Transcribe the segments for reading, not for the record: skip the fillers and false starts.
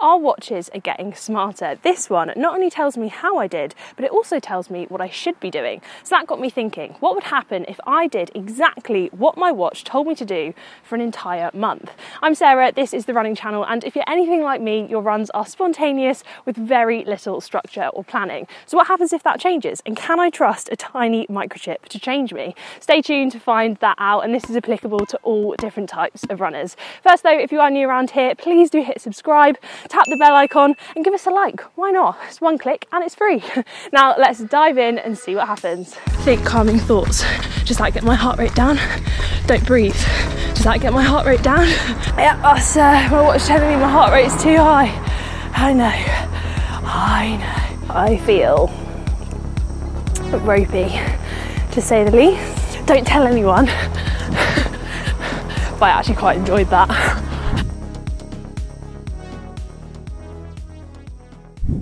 Our watches are getting smarter. This one not only tells me how I did, but it also tells me what I should be doing. So that got me thinking, what would happen if I did exactly what my watch told me to do for an entire month? I'm Sarah, this is the Running Channel, and if you're anything like me, your runs are spontaneous with very little structure or planning. So what happens if that changes? And can I trust a tiny microchip to change me? Stay tuned to find that out, and this is applicable to all different types of runners. First though, if you are new around here, please do hit subscribe, tap the bell icon and give us a like. Why not? It's one click and it's free. Now let's dive in and see what happens. Think calming thoughts. Just like get my heart rate down. Don't breathe. Just like get my heart rate down. Yeah, that's my watch telling me my heart rate is too high. I know. I feel ropey, to say the least. Don't tell anyone. But I actually quite enjoyed that.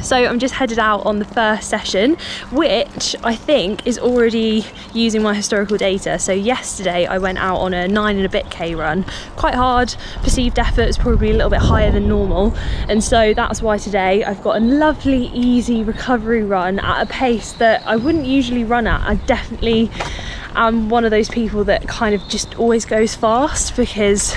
So I'm just headed out on the first session, which I think is already using my historical data. So yesterday I went out on a 9 and a bit K run, quite hard, perceived effort is probably a little bit higher than normal, and so that's why today I've got a lovely easy recovery run at a pace that I wouldn't usually run at. I definitely am one of those people that kind of just always goes fast, because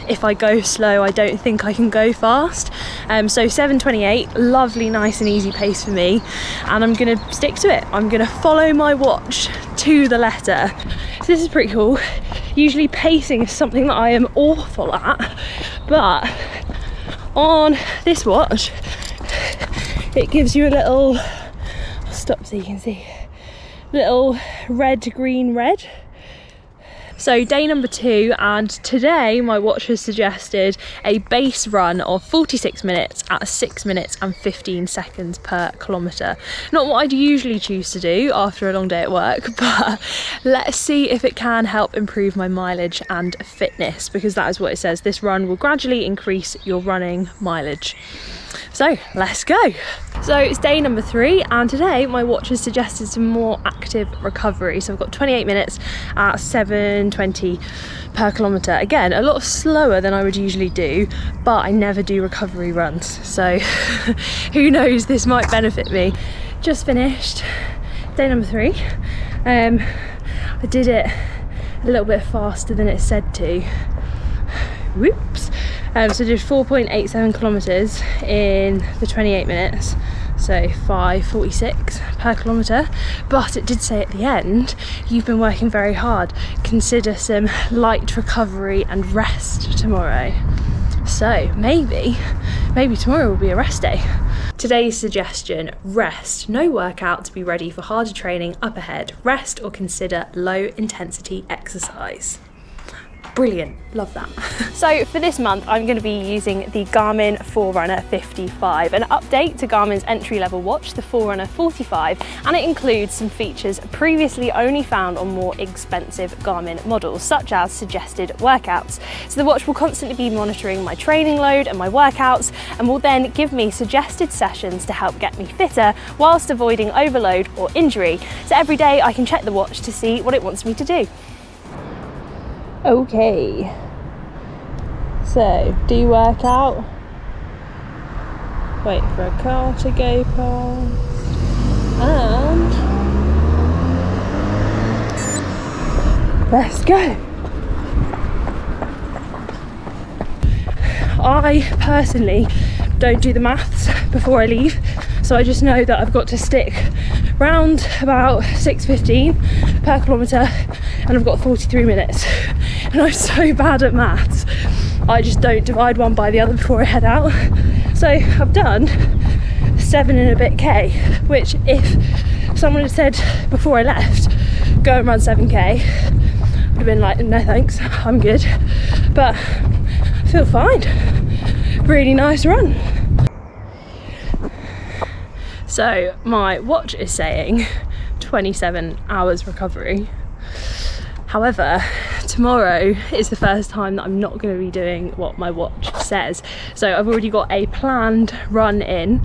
if I go slow I don't think I can go fast. So 7:28, lovely, nice and easy pace for me, and I'm gonna stick to it. I'm gonna follow my watch to the letter. So this is pretty cool. Usually pacing is something that I am awful at, but on this watch it gives you a little, I'll stop so you can see, little red, green, red. So day number 2, and today my watch has suggested a base run of 46 minutes at 6 minutes and 15 seconds per kilometre. Not what I'd usually choose to do after a long day at work, but let's see if it can help improve my mileage and fitness, because that is what it says. This run will gradually increase your running mileage. So let's go. So it's day number 3, and today my watch has suggested some more active recovery. So I've got 28 minutes at 7:20 per kilometre. Again, a lot slower than I would usually do, but I never do recovery runs. So who knows, this might benefit me. Just finished day number 3. I did it a little bit faster than it said to. Whoops. So did 4.87 kilometres in the 28 minutes, so 5:46 per kilometre, but it did say at the end, you've been working very hard, consider some light recovery and rest tomorrow. So maybe tomorrow will be a rest day. Today's suggestion: rest, no workout to be ready for harder training up ahead. Rest or consider low intensity exercise. Brilliant, love that. So for this month I'm going to be using the Garmin Forerunner 55, an update to Garmin's entry-level watch, the Forerunner 45, and it includes some features previously only found on more expensive Garmin models, such as suggested workouts. So the watch will constantly be monitoring my training load and my workouts, and will then give me suggested sessions to help get me fitter whilst avoiding overload or injury. So every day I can check the watch to see what it wants me to do. Okay, so do you work out? Wait for a car to go past, and let's go. I personally don't do the maths before I leave, so I just know that I've got to stick round about 6:15 per kilometre, and I've got 43 minutes. And I'm so bad at maths, I just don't divide one by the other before I head out. So I've done 7 and a bit K, which if someone had said before I left, go and run 7K, I'd have been like, no thanks, I'm good. But I feel fine. Really nice run. So my watch is saying 27 hours recovery. However, tomorrow is the first time that I'm not going to be doing what my watch says. So I've already got a planned run in,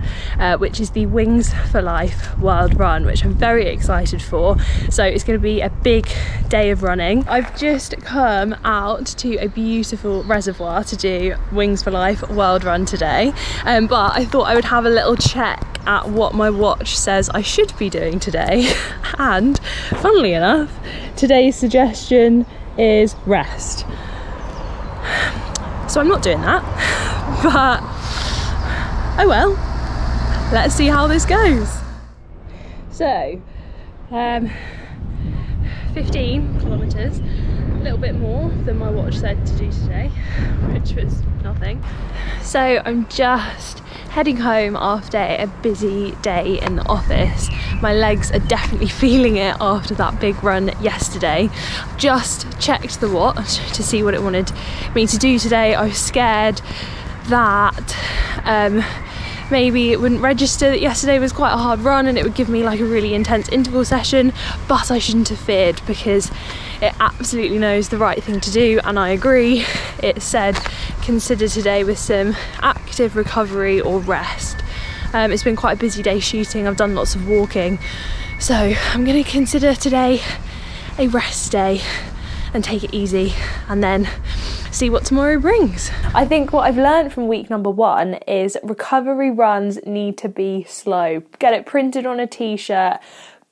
which is the Wings for Life World Run, which I'm very excited for. So it's going to be a big day of running. I've just come out to a beautiful reservoir to do Wings for Life World Run today, but I thought I would have a little check at what my watch says I should be doing today. And funnily enough, today's suggestion is rest. So I'm not doing that, but oh well, let's see how this goes. So 15 kilometers, a little bit more than my watch said to do today, which was nothing. So I'm just heading home after a busy day in the office. My legs are definitely feeling it after that big run yesterday. Just checked the watch to see what it wanted me to do today. I was scared that maybe it wouldn't register that yesterday was quite a hard run and it would give me like a really intense interval session, but I shouldn't have feared because it absolutely knows the right thing to do, and I agree. It said consider today with some active recovery or rest. It's been quite a busy day shooting, I've done lots of walking, so I'm going to consider today a rest day and take it easy and then see what tomorrow brings. I think what I've learned from week number 1 is recovery runs need to be slow. Get it printed on a t-shirt,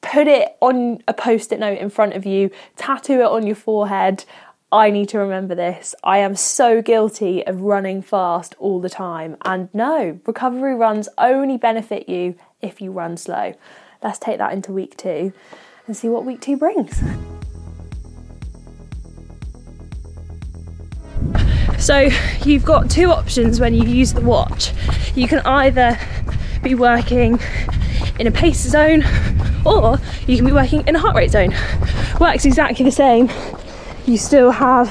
put it on a post-it note in front of you, tattoo it on your forehead. I need to remember this. I am so guilty of running fast all the time, and no, recovery runs only benefit you if you run slow. Let's take that into week 2 and see what week 2 brings. So you've got 2 options when you use the watch. You can either be working in a pace zone or you can be working in a heart rate zone. Works exactly the same. You still have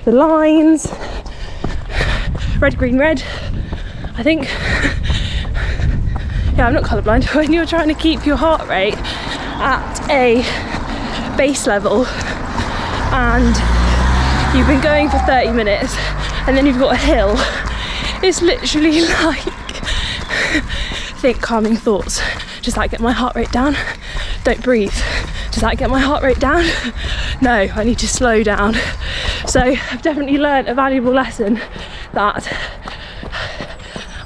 the lines, red, green, red, I think. Yeah, I'm not colourblind. When you're trying to keep your heart rate at a base level and you've been going for 30 minutes and then you've got a hill, it's literally like, think calming thoughts. Does that get my heart rate down? Don't breathe. Does that get my heart rate down? No, I need to slow down. So I've definitely learned a valuable lesson that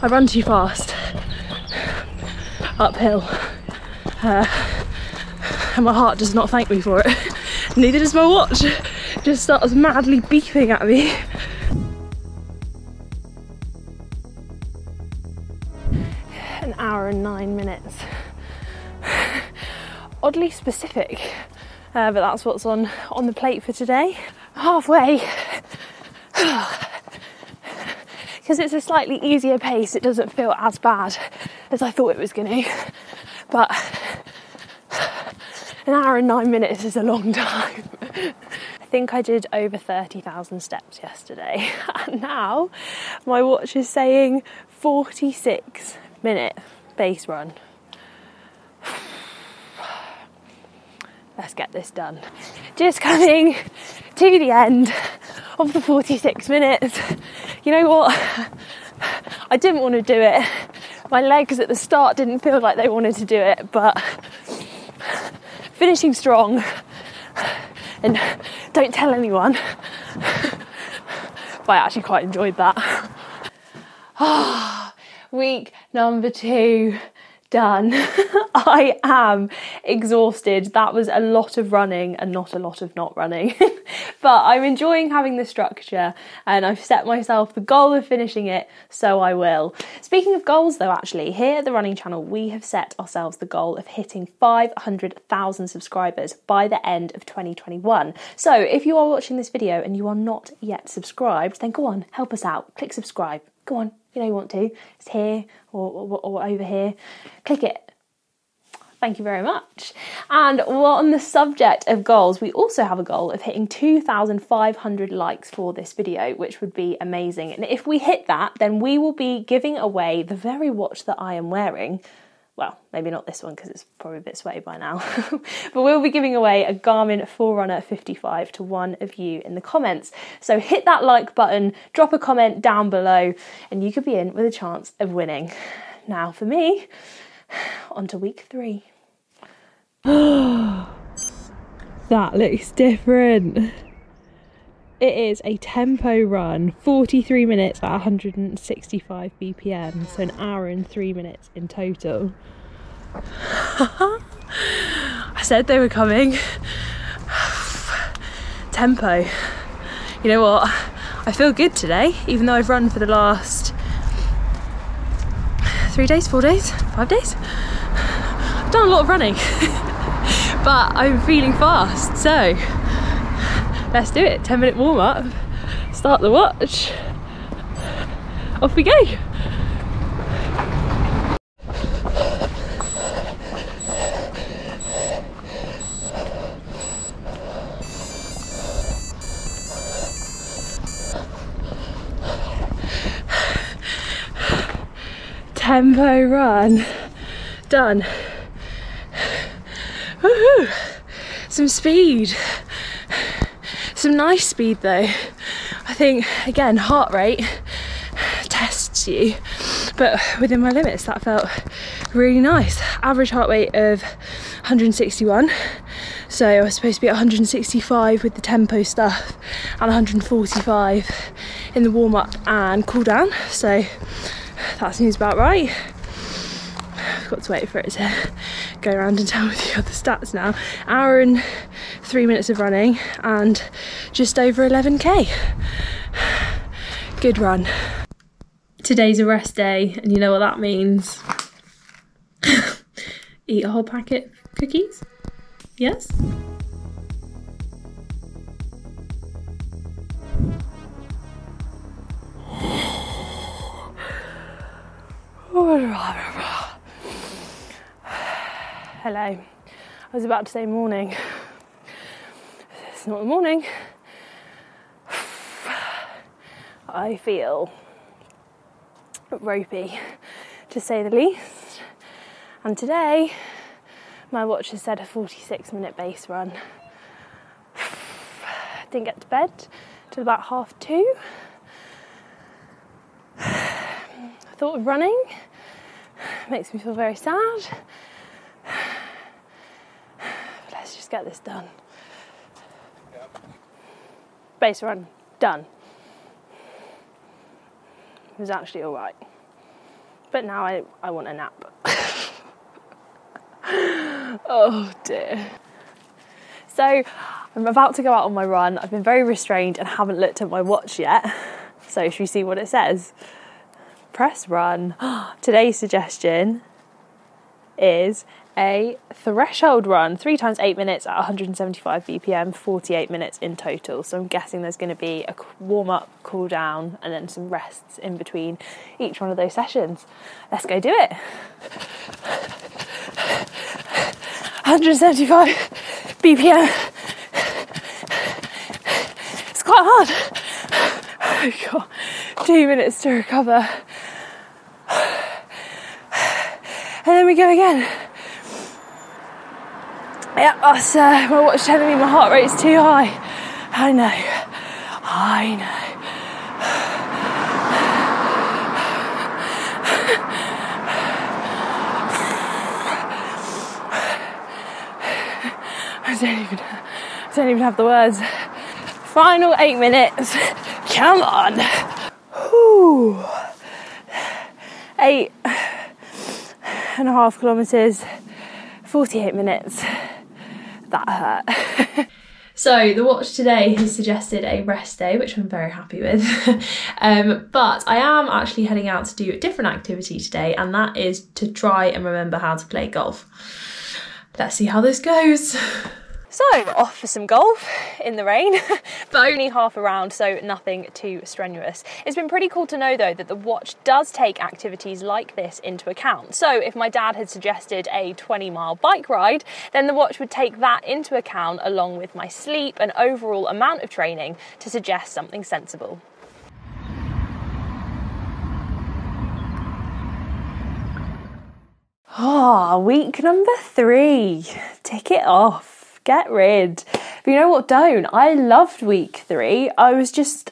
I run too fast uphill, and my heart does not thank me for it. Neither does my watch. Just starts madly beeping at me. An hour and 9 minutes. Oddly specific, but that's what's on the plate for today. Halfway, because it's a slightly easier pace, it doesn't feel as bad as I thought it was going to, but an hour and 9 minutes is a long time. I think I did over 30,000 steps yesterday, and now my watch is saying 46-minute base run. Let's get this done. Just coming to the end of the 46 minutes. You know what? I didn't want to do it. My legs at the start didn't feel like they wanted to do it, but finishing strong, and don't tell anyone, but I actually quite enjoyed that. Week number 2 done. I am exhausted. That was a lot of running and not a lot of not running. But I'm enjoying having the structure, and I've set myself the goal of finishing it, so I will. Speaking of goals though, actually, here at the Running Channel we have set ourselves the goal of hitting 500,000 subscribers by the end of 2021. So if you are watching this video and you are not yet subscribed, then go on, help us out. Click subscribe. Go on, you know you want to. It's here or over here. Click it. Thank you very much. And on the subject of goals, we also have a goal of hitting 2,500 likes for this video, which would be amazing. And if we hit that, then we will be giving away the very watch that I am wearing Well, maybe not this one because it's probably a bit sweaty by now. But we'll be giving away a Garmin Forerunner 55 to one of you in the comments. So hit that like button, drop a comment down below, and you could be in with a chance of winning. Now for me, on to week 3. That looks different. It is a tempo run, 43 minutes at 165 BPM, so an hour and 3 minutes in total. I said they were coming. Tempo. You know what? I feel good today, even though I've run for the last 3 days, 4 days, 5 days. I've done a lot of running, but I'm feeling fast, so let's do it. 10-minute warm up, start the watch, off we go. Tempo run, done. Woohoo! Some speed. Some nice speed though. I think, again, heart rate tests you, but within my limits that felt really nice. Average heart rate of 161, so I was supposed to be at 165 with the tempo stuff and 145 in the warm-up and cool down, so that seems about right. I've got to wait for it to go around and tell me the other stats now. Hour and 3 minutes of running and just over 11k. Good run. Today's a rest day, and you know what that means. Eat a whole packet of cookies? Yes? Hello. I was about to say morning. It's not the morning. I feel ropey, to say the least. And today, my watch has said a 46-minute base run. Didn't get to bed till about 2:30. Thought of running. Makes me feel very sad. But let's just get this done. Base run, done. It was actually alright. But now I want a nap. Oh dear. So I'm about to go out on my run. I've been very restrained and haven't looked at my watch yet. So should we see what it says? Press run. Today's suggestion is a threshold run, 3 times 8 minutes at 175 BPM, 48 minutes in total. So I'm guessing there's going to be a warm up, cool down, and then some rests in between each one of those sessions. Let's go do it. 175 BPM. It's quite hard. Oh God. 2 minutes to recover. And then we go again. Yeah, that's my watch telling me my heart rate's too high. I know. I don't even have the words. Final 8 minutes. Come on. Whew. 8.5 kilometres, 48 minutes. That hurt. So the watch today has suggested a rest day, which I'm very happy with. But I am actually heading out to do a different activity today, and that is to try and remember how to play golf. Let's see how this goes. So off for some golf in the rain, but only half a round, so nothing too strenuous. It's been pretty cool to know though that the watch does take activities like this into account. So if my dad had suggested a 20-mile bike ride, then the watch would take that into account along with my sleep and overall amount of training to suggest something sensible. Oh, week number 3. Tick it off. Get rid. But you know what? Don't. I loved week 3. I was just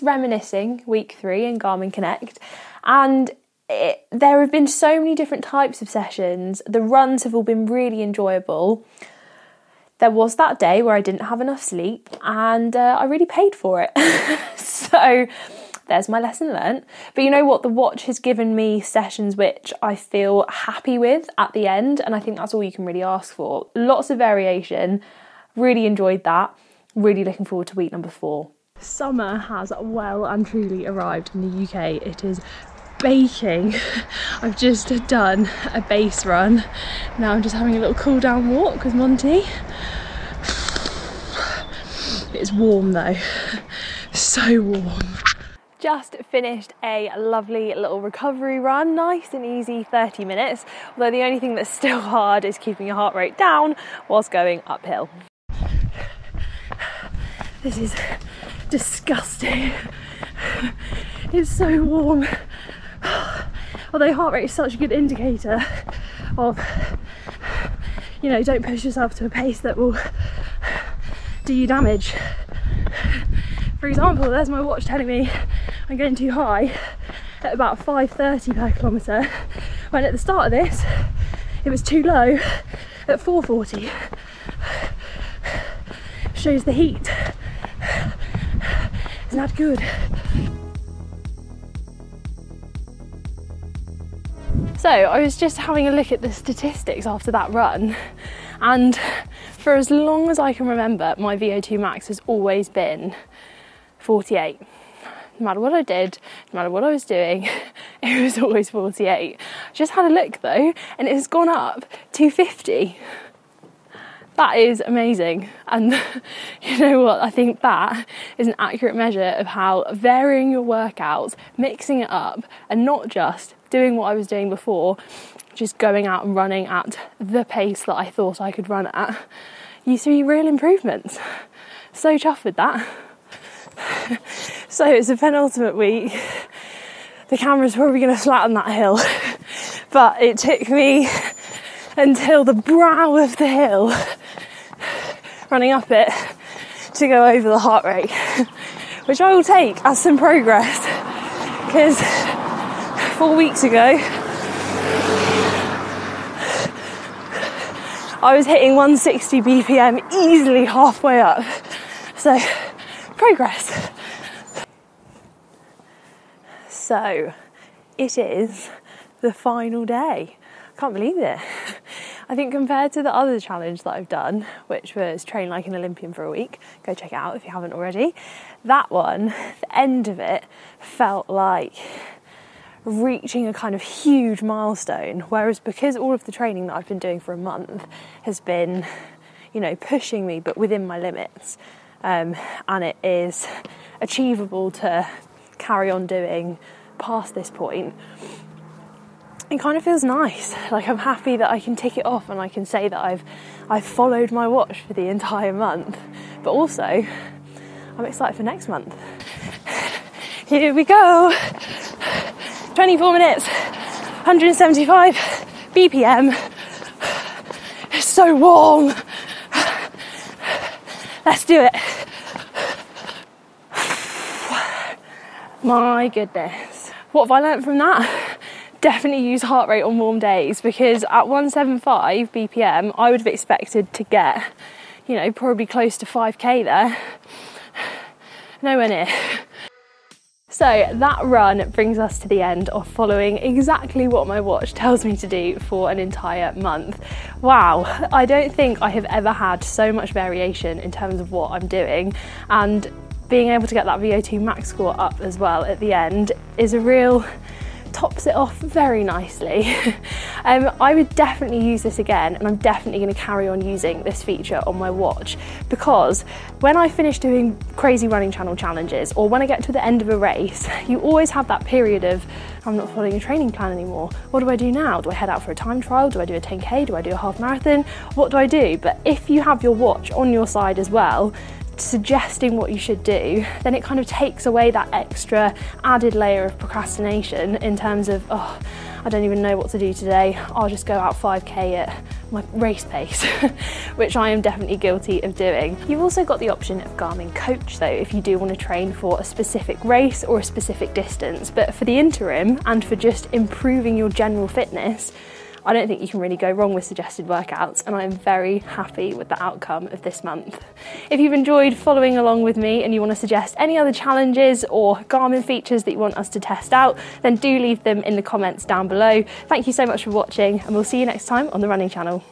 reminiscing week 3 in Garmin Connect, and there have been so many different types of sessions. The runs have all been really enjoyable. There was that day where I didn't have enough sleep, and I really paid for it. So there's my lesson learnt. But you know what? The watch has given me sessions which I feel happy with at the end, and I think that's all you can really ask for. Lots of variation. Really enjoyed that. Really looking forward to week number 4. Summer has well and truly arrived in the UK. It is baking. I've just done a base run. Now I'm just having a little cool down walk with Monty. It's warm though. So warm. Just finished a lovely little recovery run, nice and easy, 30 minutes. Although the only thing that's still hard is keeping your heart rate down whilst going uphill. This is disgusting. It's so warm. Although heart rate is such a good indicator of, you know, don't push yourself to a pace that will do you damage. For example, there's my watch telling me I'm going too high at about 5:30 per kilometre, when at the start of this it was too low at 4:40. Shows the heat isn't that good. So I was just having a look at the statistics after that run, and for as long as I can remember, my VO2 max has always been 48. No matter what I did, no matter what I was doing, it was always 48. Just had a look though, and it has gone up to 50. That is amazing. And you know what? I think that is an accurate measure of how varying your workouts, mixing it up, and not just doing what I was doing before, just going out and running at the pace that I thought I could run at, you see real improvements. So chuffed with that. So it's a penultimate week. The camera's probably going to flatten that hill, but it took me until the brow of the hill, running up it, to go over the heart rate, which I will take as some progress, because 4 weeks ago I was hitting 160 BPM easily halfway up. So progress. So it is the final day. I can't believe it. I think compared to the other challenge that I've done, which was train like an Olympian for a week, go check it out if you haven't already, that one, the end of it felt like reaching a kind of huge milestone, whereas because all of the training that I've been doing for a month has been, you know, pushing me but within my limits, and it is achievable to carry on doing past this point, it kind of feels nice. Like, I'm happy that I can tick it off and I can say that I've followed my watch for the entire month, but also I'm excited for next month. Here we go. 24 minutes, 175 BPM. It's so warm. Let's do it. My goodness. What have I learnt from that? Definitely use heart rate on warm days, because at 175 BPM, I would have expected to get, you know, probably close to 5k there. Nowhere near. So that run brings us to the end of following exactly what my watch tells me to do for an entire month. Wow, I don't think I have ever had so much variation in terms of what I'm doing, and being able to get that VO2 max score up as well at the end is a real, tops it off very nicely. I would definitely use this again, and I'm definitely going to carry on using this feature on my watch, because when I finish doing crazy running channel challenges, or when I get to the end of a race, you always have that period of, I'm not following a training plan anymore. What do I do now? Do I head out for a time trial? Do I do a 10k? Do I do a half marathon? What do I do? But if you have your watch on your side as well, suggesting what you should do, then it kind of takes away that extra added layer of procrastination in terms of, oh, I don't even know what to do today, I'll just go out 5k at my race pace, which I am definitely guilty of doing. You've also got the option of Garmin Coach though, if you do want to train for a specific race or a specific distance, but for the interim and for just improving your general fitness, I don't think you can really go wrong with suggested workouts, and I'm very happy with the outcome of this month. If you've enjoyed following along with me and you want to suggest any other challenges or Garmin features that you want us to test out, then do leave them in the comments down below. Thank you so much for watching, and we'll see you next time on the Running Channel.